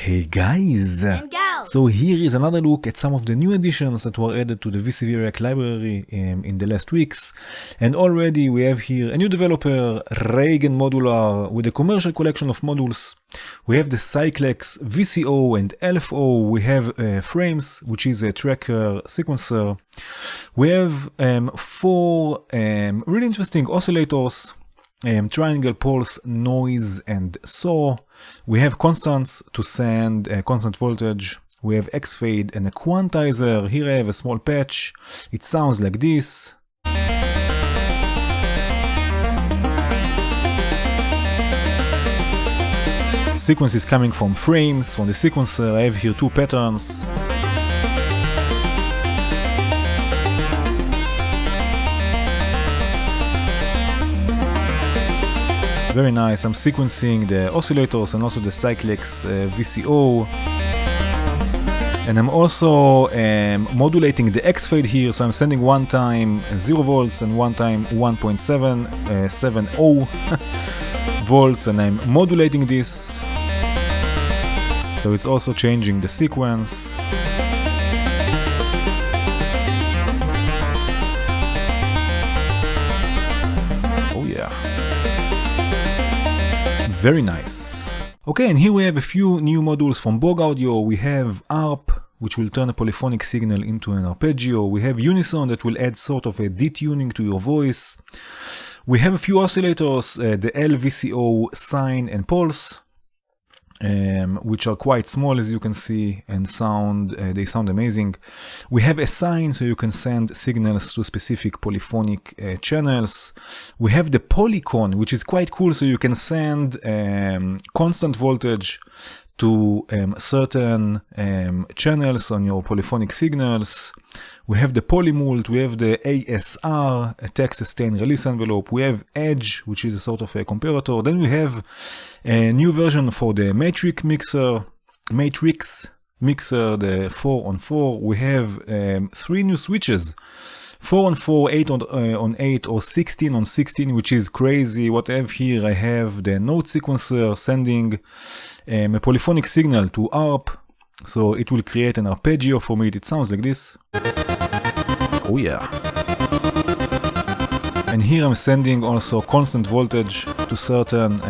Hey guys! And gals! So here is another look at some of the new additions that were added to the VCV Rack library in the last weeks. And already we have here a new developer, Regen Modular, with a commercial collection of modules. We have the Cyclex VCO and LFO. We have Frames, which is a tracker sequencer. We have four really interesting oscillators. Triangle, pulse, noise, and saw. We have constants to send constant voltage. We have X-fade and a quantizer. Here I have a small patch. It sounds like this. Sequence is coming from frames. From the sequencer I have here two patterns. Very nice. I'm sequencing the oscillators and also the Cyclex VCO. And I'm also modulating the X-fade here. So I'm sending one time 0 volts and one time 1.770 volts, and I'm modulating this. So it's also changing the sequence. Oh yeah. Very nice. Okay, and here we have a few new modules from BogAudio. We have ARP, which will turn a polyphonic signal into an arpeggio. We have Unison that will add sort of a detuning to your voice. We have a few oscillators, the LVCO, sine, and pulse, which are quite small as you can see, and they sound amazing. We have a sine, so you can send signals to specific polyphonic channels. We have the polycon, which is quite cool, so you can send constant voltage to certain channels on your polyphonic signals. We have the polymult, we have the ASR, a text sustain release envelope. We have Edge, which is a sort of a comparator. Then we have a new version for the matrix mixer, the 4-on-4. We have 3 new switches, 4-on-4, 8-on-8, or 16-on-16, which is crazy. What I have here, I have the note sequencer sending a polyphonic signal to ARP, so it will create an arpeggio for me. It sounds like this. Oh yeah. And here I'm sending also constant voltage to certain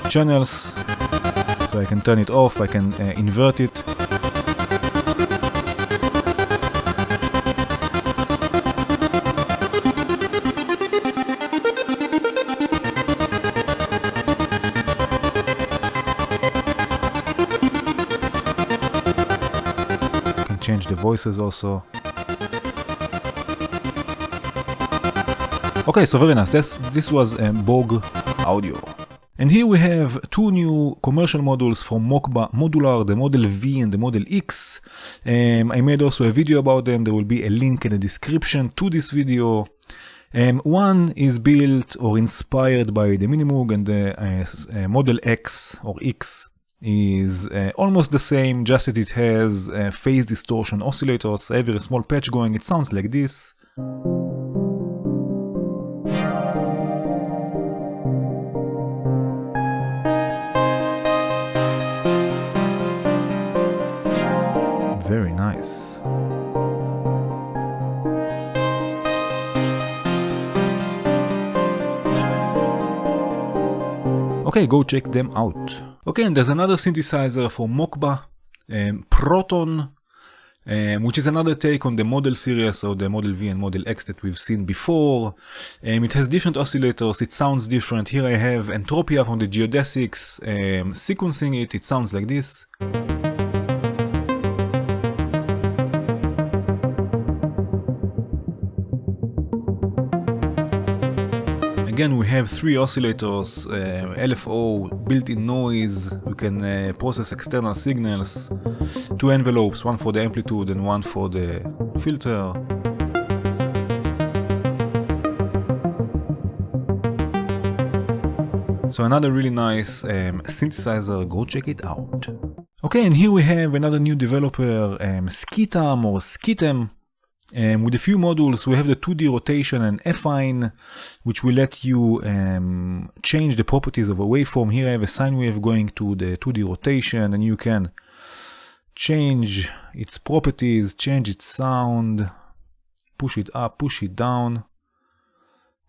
channels, so I can turn it off, I can invert it. Change the voices also. Okay, so very nice. This was BogAudio. And here we have 2 new commercial modules from Mockba, Modular, the Model V and the Model X. I made also a video about them. There will be a link in the description to this video. One is built or inspired by the Minimoog, and the Model X or X is almost the same, just that it has phase distortion oscillators. I have a small patch going. It sounds like this. Very nice. Okay, go check them out. Okay, and there's another synthesizer from Mockba, Proton, which is another take on the Model series, or the Model V and Model X that we've seen before. It has different oscillators, it sounds different. Here I have Entropia from the Geodesics, sequencing it, it sounds like this. Again, we have 3 oscillators, LFO, built-in noise, we can process external signals, 2 envelopes, one for the amplitude and one for the filter. So another really nice synthesizer, go check it out. Okay, and here we have another new developer, Sckitam or Sckitam. With a few modules, we have the 2D rotation and affine, which will let you change the properties of a waveform. Here I have a sine wave going to the 2D rotation, and you can change its properties, change its sound, push it up, push it down,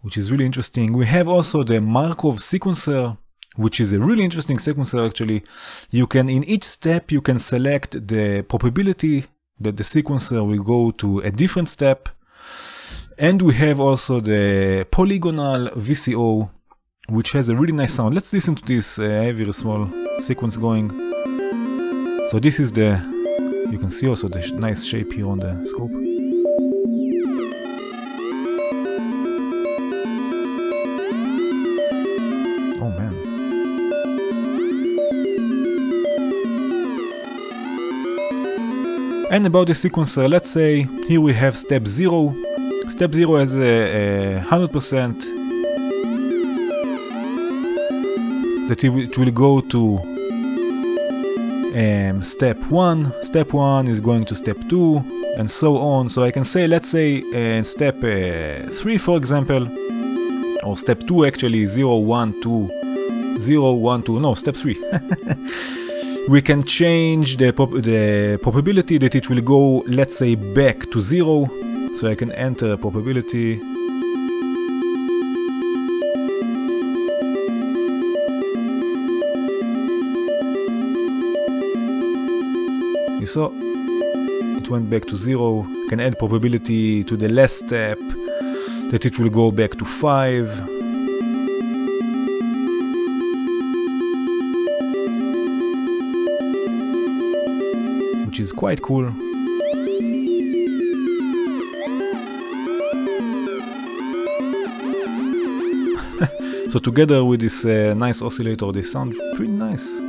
which is really interesting. We have also the Markov sequencer, which is a really interesting sequencer actually. You can, in each step, you can select the probability that the sequencer will go to a different step. And we have also the polygonal VCO, which has a really nice sound. Let's listen to this. I have here a small sequence going. So this is the, you can see also the nice shape here on the scope. Oh man. And about the sequencer, let's say here we have step 0. Step 0 has a 100% that it will go to step 1. Step 1 is going to step 2 and so on. So I can say, let's say step 3 for example, or step 2 actually, 0, 1, 2, 0, 1, 2, no, step 3. We can change the probability that it will go, let's say, back to 0. So I can enter a probability. You saw it went back to 0. I can add probability to the last step that it will go back to 5. Which is quite cool. So together with this nice oscillator, they sound pretty nice.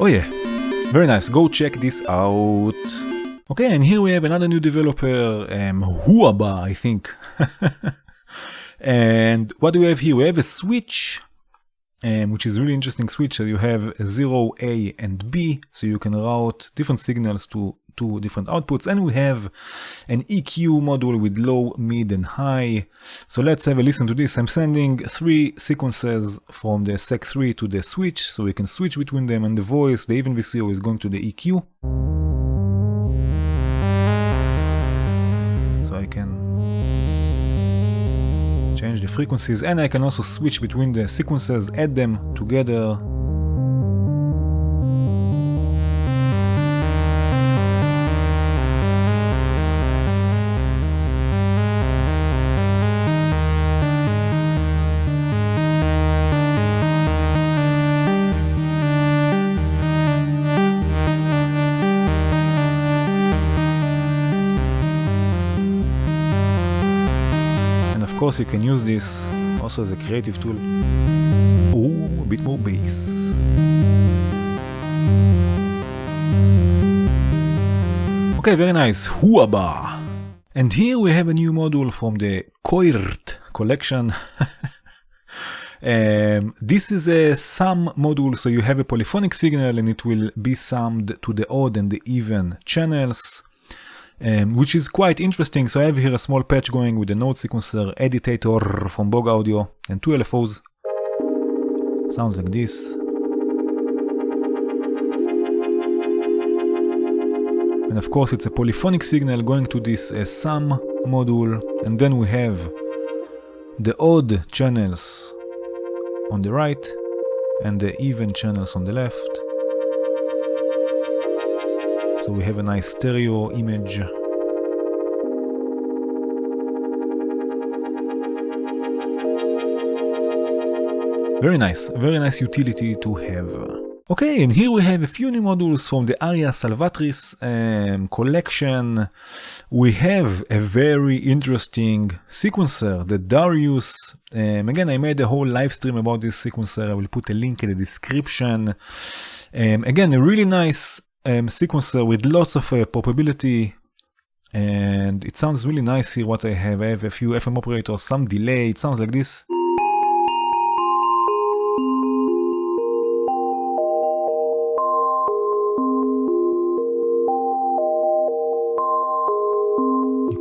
Oh yeah, very nice. Go check this out. Okay, and here we have another new developer, Huaba, I think. And what do we have here? We have a switch, which is really interesting switch. So you have 0, A and B, so you can route different signals to two different outputs. And we have an EQ module with low, mid and high. So let's have a listen to this. I'm sending 3 sequences from the Sec3 to the switch, so we can switch between them, and the voice, the even VCO, is going to the EQ. So I can change the frequencies, and I can also switch between the sequences, add them together. Of course, you can use this also as a creative tool. Oh, a bit more bass. Okay, very nice. Huaba. And here we have a new module from the Coirt collection. This is a sum module, so you have a polyphonic signal and it will be summed to the odd and the even channels. Which is quite interesting. So I have here a small patch going with the node sequencer editor from BogAudio and 2 LFOs. Sounds like this. And of course it's a polyphonic signal going to this sum module, and then we have the odd channels on the right and the even channels on the left. So we have a nice stereo image. Very nice utility to have. Okay, and here we have a few new modules from the Aria Salvatris collection. We have a very interesting sequencer, the Darius. Again, I made a whole live stream about this sequencer. I will put a link in the description. Again, a really nice sequencer with lots of probability, and it sounds really nice here. What I have a few FM operators, some delay. It sounds like this.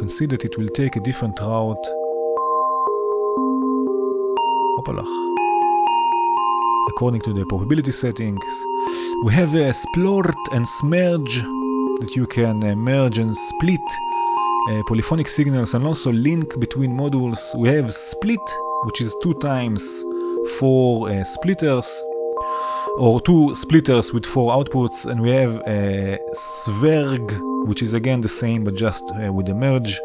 can see that it will take a different route. According to the probability settings. We have a splort and smurge that you can merge and split polyphonic signals and also link between modules. We have split, which is 2 times 4 splitters, or 2 splitters with 4 outputs, and we have sverg, which is again the same but just with the merge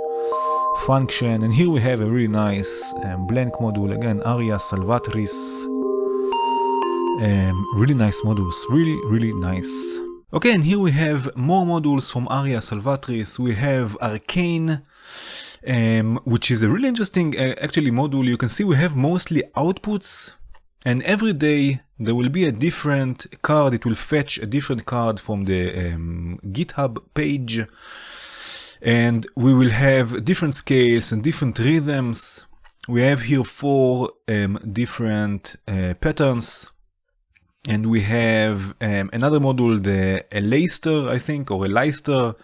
function. And here we have a really nice blank module, again Aria Salvatris. Really nice modules, really nice. Okay, and here we have more modules from Aria Salvatris. We have Arcane, which is a really interesting actually module. You can see we have mostly outputs, and every day there will be a different card. It will fetch a different card from the GitHub page, and we will have different scales and different rhythms. We have here 4 different patterns. And we have another module, the Leister, I think, or a Leister.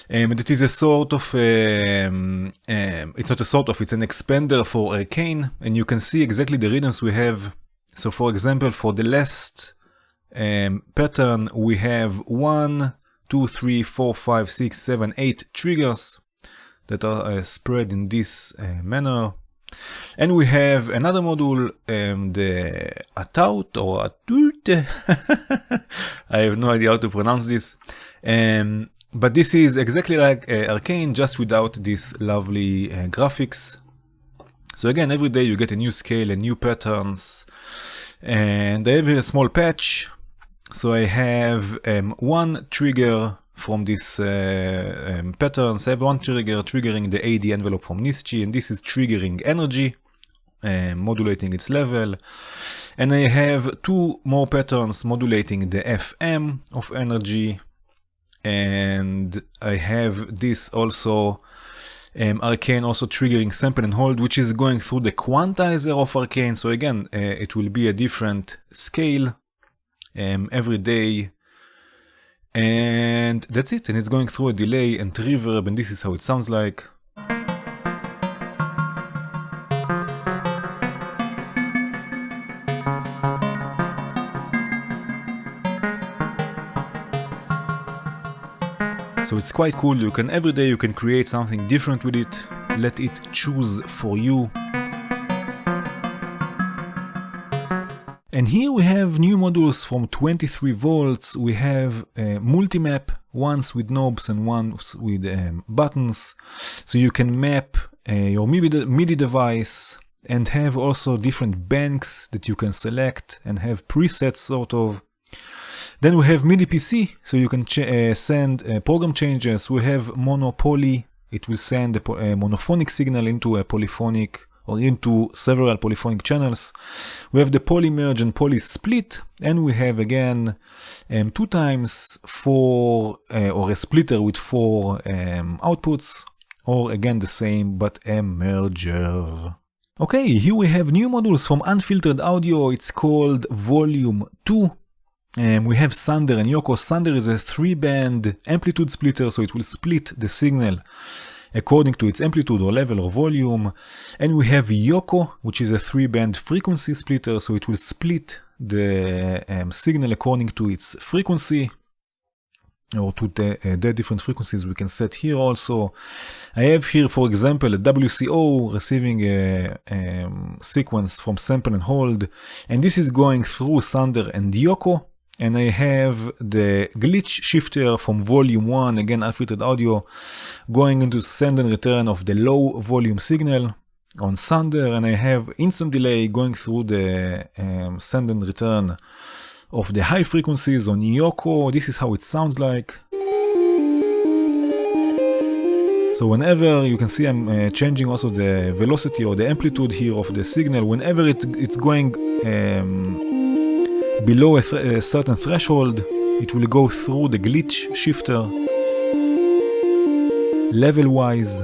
That is a sort of, it's not a sort of, it's an expander for Arcane. And you can see exactly the rhythms we have. So for example, for the last pattern, we have 1, 2, 3, 4, 5, 6, 7, 8 triggers that are spread in this manner. And we have another module, the Ataut or Atut. I have no idea how to pronounce this. But this is exactly like Arcane, just without these lovely graphics. So again, every day you get a new scale and new patterns. And I have here a small patch. So I have 1 trigger from this patterns. I have 1 trigger triggering the AD envelope from Nischi, and this is triggering energy, modulating its level. And I have 2 more patterns modulating the FM of energy. And I have this also, Arcane also triggering sample and hold, which is going through the quantizer of Arcane. So again, it will be a different scale every day. And that's it, and it's going through a delay and reverb, and this is how it sounds like. So it's quite cool. You can every day you can create something different with it, let it choose for you. And here we have new modules from 23 volts. We have multi-map, ones with knobs and ones with buttons. So you can map your MIDI device and have also different banks that you can select and have presets sort of. Then we have MIDI PC, so you can send program changes. We have monopoly. It will send a monophonic signal into a polyphonic or into several polyphonic channels. We have the poly merge and poly split, and we have again 2 times 4 or a splitter with 4 outputs, or again the same but a merger. Okay, here we have new modules from Unfiltered Audio. It's called Volume 2. We have Sander and Yoko. Sander is a 3-band amplitude splitter, so it will split the signal according to its amplitude or level or volume. And we have Yoko, which is a 3-band frequency splitter, so it will split the signal according to its frequency, or to the different frequencies we can set here also. I have here, for example, a WCO receiving a sequence from sample and hold, and this is going through Sander and Yoko. And I have the glitch shifter from volume 1, again Unfiltered Audio, going into send and return of the low volume signal on Sander, and I have instant delay going through the send and return of the high frequencies on Yoko. This is how it sounds like. So whenever you can see I'm changing also the velocity or the amplitude here of the signal, whenever it's going below a certain threshold, it will go through the glitch shifter level-wise.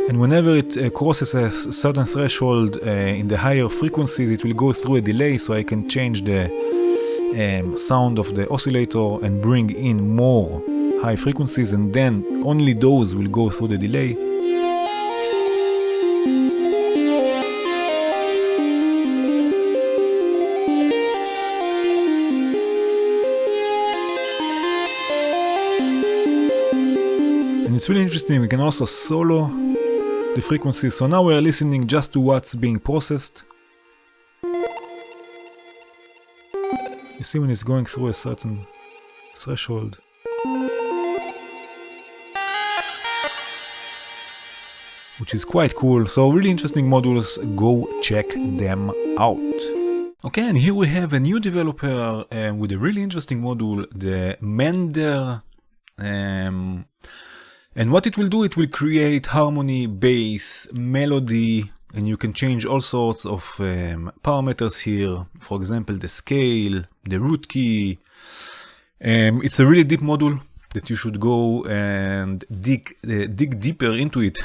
And whenever it crosses a certain threshold in the higher frequencies, it will go through a delay, so I can change the sound of the oscillator and bring in more high frequencies, and then only those will go through the delay. And it's really interesting, we can also solo the frequencies. So now we're listening just to what's being processed. You see when it's going through a certain threshold. Which is quite cool. So really interesting modules, go check them out. Okay, and here we have a new developer with a really interesting module, the Mender. And what it will do, it will create harmony, bass, melody, and you can change all sorts of parameters here. For example, the scale, the root key. It's a really deep module that you should go and dig deeper into it.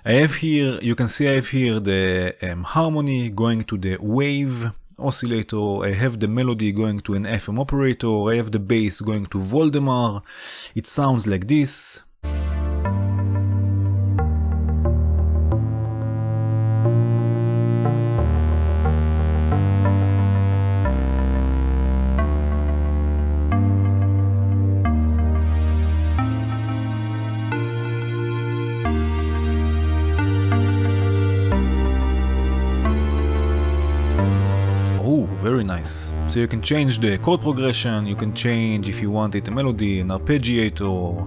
I have here, you can see I have here the harmony going to the wave oscillator. I have the melody going to an FM operator. I have the bass going to Voldemar. It sounds like this. Very nice. So you can change the chord progression, you can change if you want it a melody, an arpeggiator.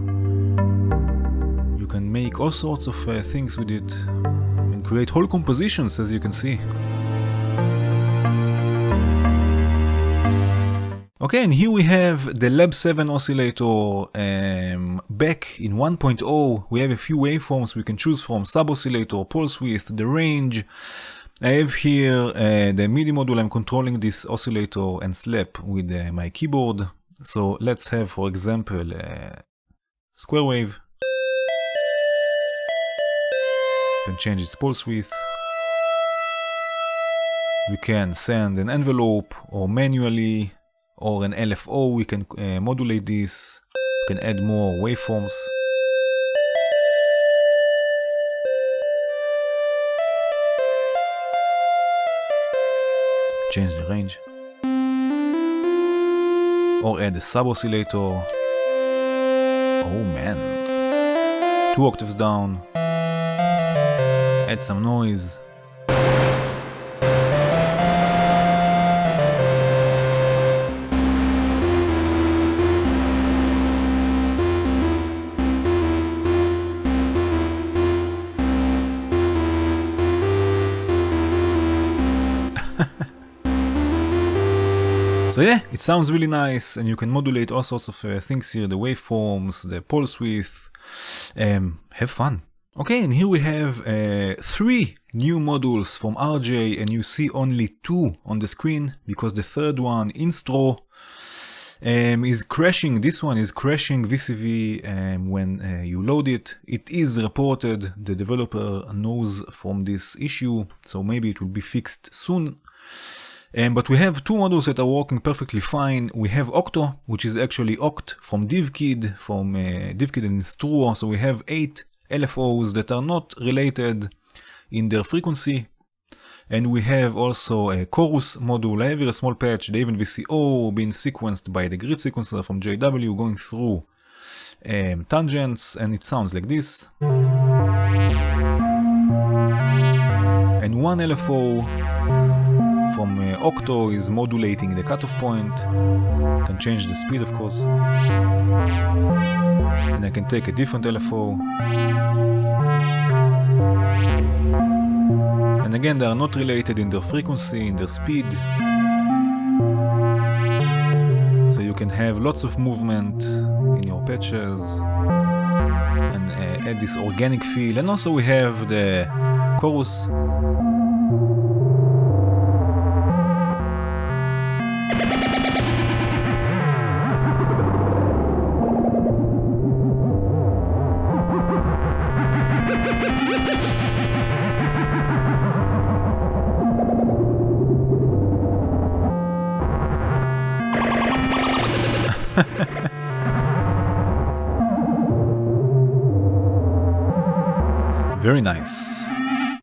You can make all sorts of things with it and create whole compositions, as you can see. Okay, and here we have the LabSeven oscillator back in 1.0. We have a few waveforms we can choose from: sub oscillator, pulse width, the range. I have here the MIDI module. I'm controlling this oscillator and slap with my keyboard. So let's have, for example, square wave. You can change its pulse width. We can send an envelope or manually, or an LFO. We can modulate this. We can add more waveforms. Change the range, or add a sub oscillator. Oh man, 2 octaves down, add some noise. So yeah, it sounds really nice, and you can modulate all sorts of things here, the waveforms, the pulse width. Have fun. Okay, and here we have 3 new modules from RJ, and you see only 2 on the screen, because the third one, Instro, is crashing. This one is crashing VCV when you load it. It is reported, the developer knows from this issue, so maybe it will be fixed soon. But we have 2 modules that are working perfectly fine. We have Octo, which is actually Oct from DivKid, and Instruo. So we have 8 LFOs that are not related in their frequency. And we have also a chorus module. I have here a small patch, the even VCO being sequenced by the grid sequencer from JW, going through tangents, and it sounds like this. And one LFO from Octo is modulating the cutoff point. I can change the speed, of course. And I can take a different LFO. And again, they are not related in their frequency, in their speed. So you can have lots of movement in your patches and add this organic feel. And also we have the chorus. Very nice.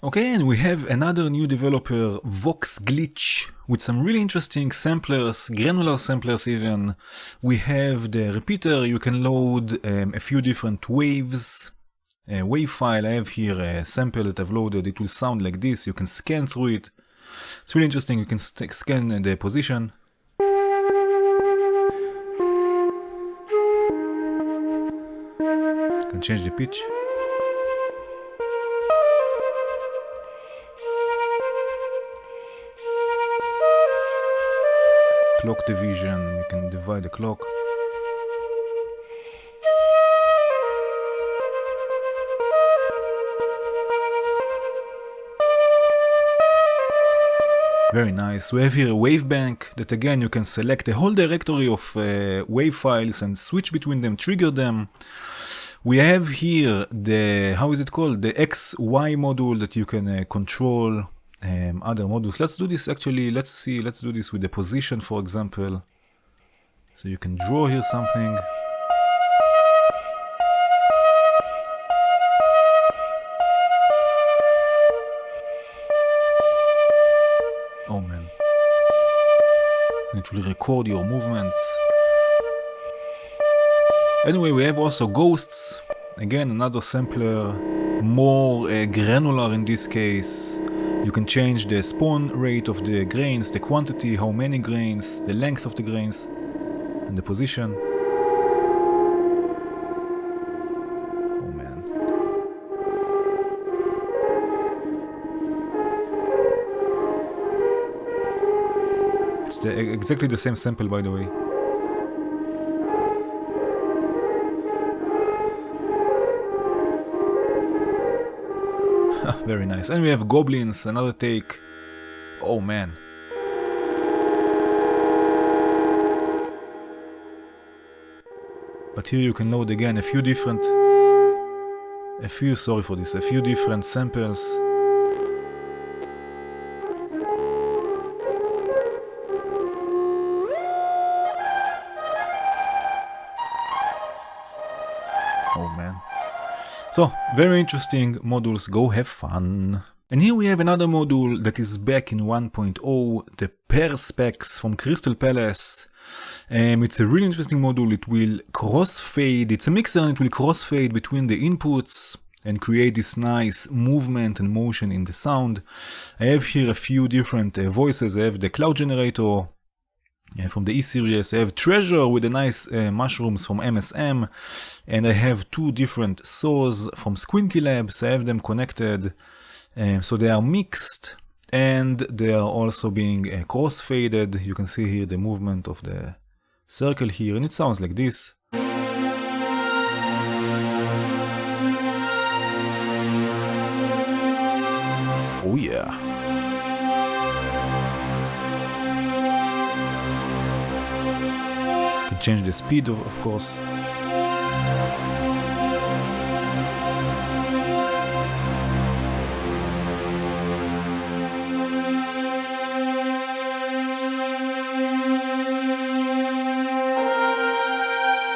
Okay, and we have another new developer, VoxGlitch, with some really interesting samplers, granular samplers even. We have the repeater, you can load a few different waves. A wave file, I have here a sample that I've loaded, it will sound like this, you can scan through it. It's really interesting, you can scan the position. You can change the pitch. Clock division, you can divide the clock. Very nice. We have here a wave bank that again you can select a whole directory of wave files and switch between them, trigger them. We have here the, how is it called? The XY module that you can control other modules. Let's do this actually, let's do this with the position, for example. So you can draw here something. Oh man. It will record your movements. Anyway, we have also ghosts. Again, another sampler, more granular in this case. You can change the spawn rate of the grains, the quantity, how many grains, the length of the grains, and the position. Oh man. It's exactly the same sample, by the way. Very nice. And we have goblins, another take. Oh man. But here you can load again a few different samples. Oh man. So, very interesting modules, go have fun. And here we have another module that is back in 1.0, the Purr specs from Crystal Palace. It's a really interesting module, it will crossfade, it's a mixer and it will crossfade between the inputs and create this nice movement and motion in the sound. I have here a few different voices. I have the cloud generator from the E series, I have Treasure with the nice mushrooms from MSM, and I have two different saws from Squinky Labs. I have them connected, so they are mixed and they are also being crossfaded. You can see here the movement of the circle here, and it sounds like this. Oh yeah. Change the speed, of course.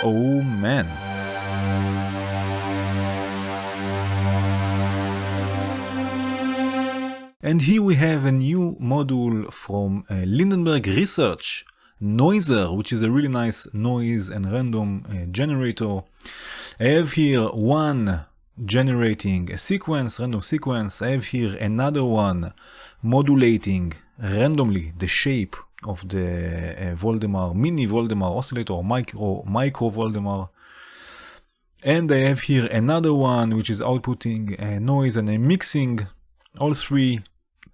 Oh man. And here we have a new module from Lindenberg Research, Noiser, which is a really nice noise and random generator. I have here one generating a sequence, random sequence. I have here another one modulating randomly the shape of the Voldemar, mini Voldemar oscillator, or micro Voldemar. And I have here another one which is outputting noise, and I'm mixing all three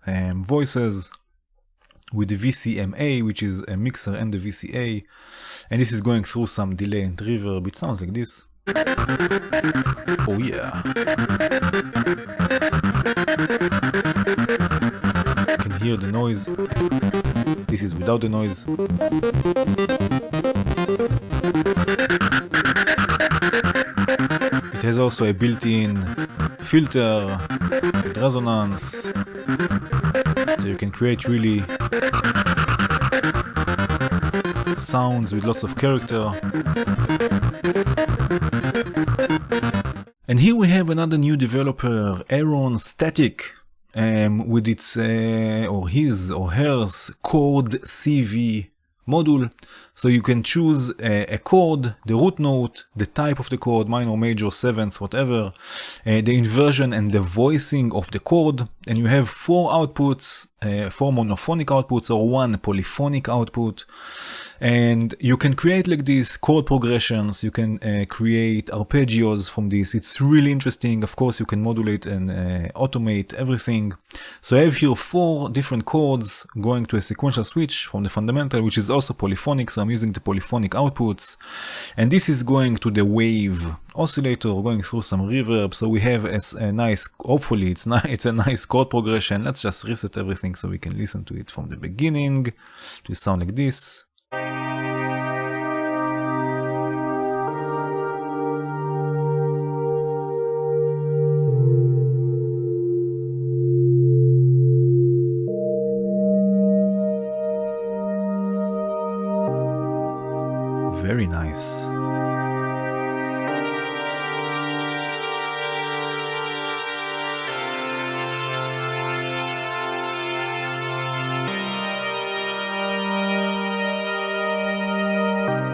voices with the VCMA, which is a mixer and the VCA, and this is going through some delay and reverb. It sounds like this. Oh yeah. You can hear the noise. This is without the noise. It has also a built-in filter with resonance, so you can create really sounds with lots of character. And here we have another new developer, Aaron Static, with its or his or hers chord CV module. So you can choose a chord, the root note, the type of the chord, minor, major, seventh, whatever, the inversion and the voicing of the chord. And you have 4 outputs, 4 monophonic outputs or 1 polyphonic output. And you can create like these chord progressions, you can create arpeggios from this. It's really interesting. Of course, you can modulate and automate everything. So I have here 4 different chords going to a sequential switch from the fundamental, which is also polyphonic. So I'm using the polyphonic outputs. And this is going to the wave oscillator, going through some reverb. So we have a nice, hopefully it's a nice chord progression. Let's just reset everything so we can listen to it from the beginning. To sound like this. Very nice.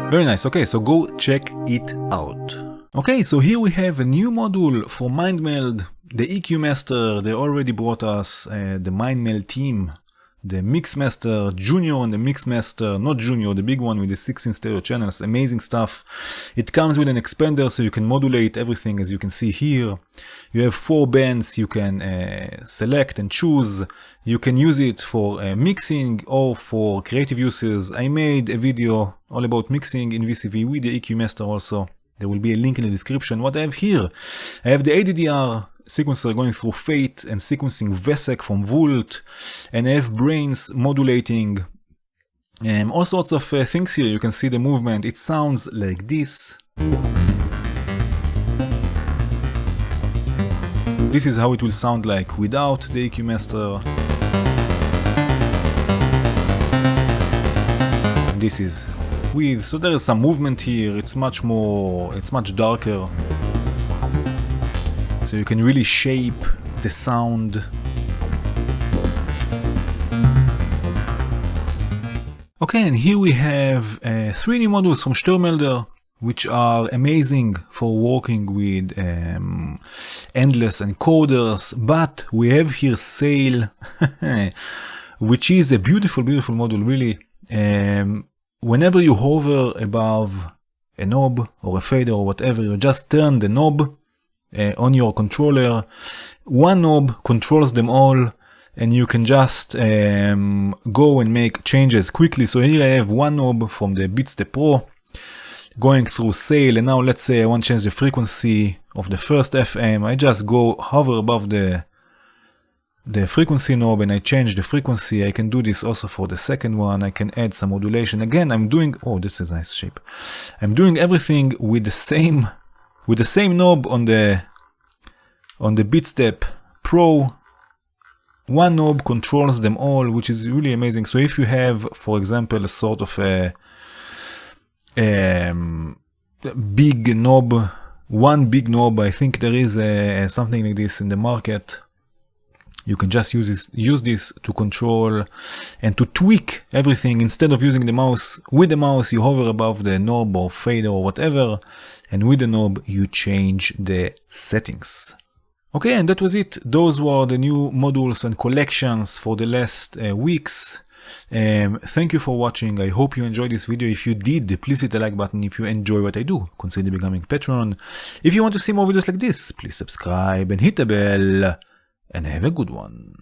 Very nice. Okay, so go check it out. Okay, so here we have a new module for MindMeld, the EQ Master. They already brought us the MindMeld team, the Mixmaster Junior and the Mixmaster, not Junior, the big one with the 16 stereo channels. Amazing stuff. It comes with an expander so you can modulate everything as you can see here. You have 4 bands you can select and choose. You can use it for mixing or for creative uses. I made a video all about mixing in VCV with the EQ Master also. There will be a link in the description. What I have here, I have the ADDR sequencer going through Fate and sequencing VESEC from Volt, and I have brains modulating all sorts of things here. You can see the movement. It sounds like this. This is how it will sound like without the EQ Master. And this is with, so there is some movement here. It's much darker. So you can really shape the sound. Okay, and here we have 3 new modules from Störmelder, which are amazing for working with endless encoders. But we have here Sail, which is a beautiful, beautiful module, really. Whenever you hover above a knob or a fader or whatever, you just turn the knob on your controller. One knob controls them all, and you can just go and make changes quickly. So here I have one knob from the BeatStep Pro going through Sail, and now let's say I want to change the frequency of the first FM. I just go hover above the frequency knob and I change the frequency. I can do this also for the second one. I can add some modulation. Again, I'm doing, oh, this is a nice shape. I'm doing everything with the same knob on the BeatStep Pro. One knob controls them all, which is really amazing. So if you have, for example, a sort of a big knob, one big knob, I think there is something like this in the market. You can just use this to control and to tweak everything. Instead of using the mouse, with the mouse you hover above the knob or fader or whatever, and with the knob you change the settings. Okay, and that was it. Those were the new modules and collections for the last weeks. Thank you for watching. I hope you enjoyed this video. If you did, please hit the like button. If you enjoy what I do, consider becoming Patreon. If you want to see more videos like this, please subscribe and hit the bell. And have a good one.